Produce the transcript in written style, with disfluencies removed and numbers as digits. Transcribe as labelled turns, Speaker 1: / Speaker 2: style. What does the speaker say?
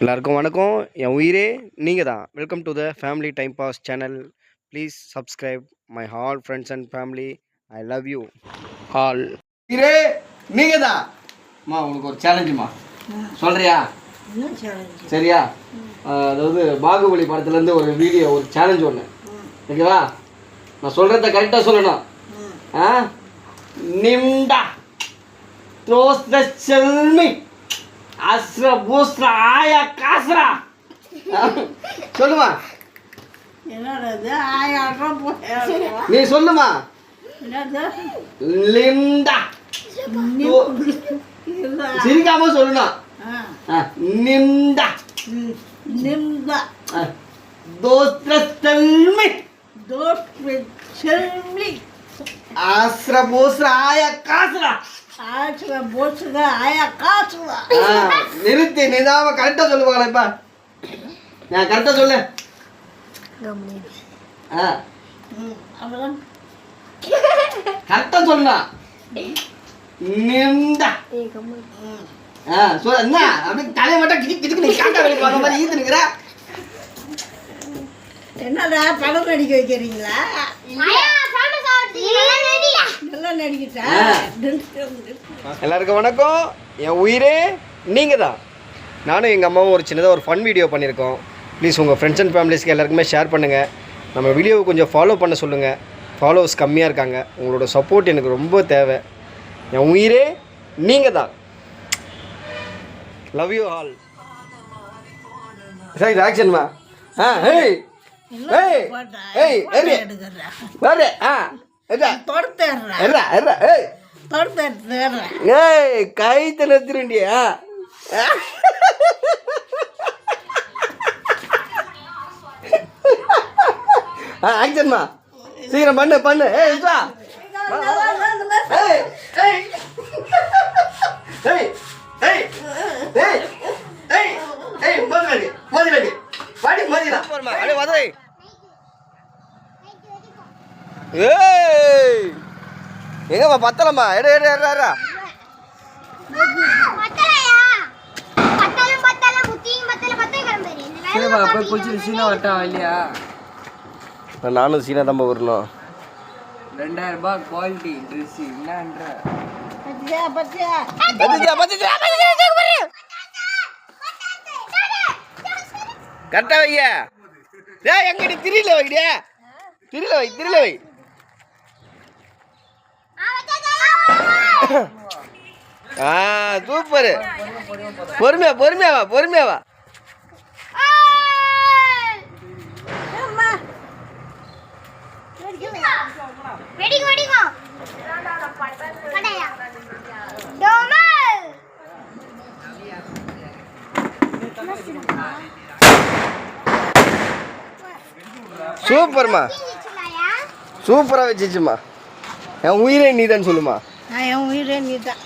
Speaker 1: எல்லாருக்கும் வணக்கம். என் உயிரே நீங்கள் தான். Welcome to the family time pass channel. Please subscribe my all friends and family. I love you all. உயிரே நீங்கள் தான். அம்மா உங்களுக்கு ஒரு சேலஞ்சுமா சொல்கிறியா? சரியா? அதாவது பாகுபலி படத்துலேருந்து ஒரு வீடியோ, ஒரு சேலஞ்ச் ஒன்று. ஓகேவா? நான் சொல்கிறத கரெக்டாக சொல்லணும். நிம்டா த்ரோஸ் த செல்மி அஸ்ரா பூஸ்ரா ஆயா காஸ்ரா. சொல்லுமா, நீ சொல்லுமா. லிம்டா சிரிக்காம சொல்லணும். நிம்டா
Speaker 2: நிம்டா
Speaker 1: தோஸ்ர செல்மி
Speaker 2: செல்மி
Speaker 1: அஸ்ரா பூஸ்ரா ஆயா காஸ்ரா. நிறுத்தி நிதாம கரெக்டா சொல்லுவாங்களா? இப்ப நான் கரெக்டா சொல்லு. கரெக்டா சொல்லா. நிம்டா என்ன அப்படி தலையை மட்டும் கிச்சு கிச்சுக்கு நீ காட்டா வெளியே வர மாதிரி ஈத்து நிக்கிற.
Speaker 2: என்னடா படம் நடிக்க வைக்கிறீங்களா?
Speaker 1: எல்லாருக்கும் வணக்கம். என் உயிரே நீங்கள் தான். நானும் எங்கள் அம்மாவும் ஒரு சின்னதாக ஒரு ஃபன் வீடியோ பண்ணியிருக்கோம். ப்ளீஸ் உங்கள் ஃப்ரெண்ட்ஸ் அண்ட் ஃபேமிலிஸ்க்கு எல்லாருக்குமே ஷேர் பண்ணுங்கள். நம்ம வீடியோவை கொஞ்சம் ஃபாலோ பண்ண சொல்லுங்கள். ஃபாலோவர்ஸ் கம்மியாக இருக்காங்க. உங்களோட சப்போர்ட் எனக்கு ரொம்ப தேவை. என் உயிரே நீங்கள் தான். Love you all. சரி ஆக்ஷன்மா. ஏய் ஏய் ஏய் வேறு கை தினத்திருண்டியா? ஆக்சன்மா சீக்கிரம் பண்ணு பண்ணு. எங்கம்மா பத்தலம்மா? எடு எடு எடு. நானும் சீனா தான் வரணும்.
Speaker 3: 2000 ரூபாய் குவாலிட்டி ட்ரெஸ் என்னன்ற
Speaker 1: கரெக்டா வைய. எங்கடி திரியில வைடியா? திரியில வை திரியில வை. சூப்பர். பொறுமையா பொறுமையாவா பொறுமையாவா. சூப்பர்மா, சூப்பரா வச்சிச்சுமா. என் உயிரே நீதான் சொல்லுமா.
Speaker 2: என் உயிரே நீதான்.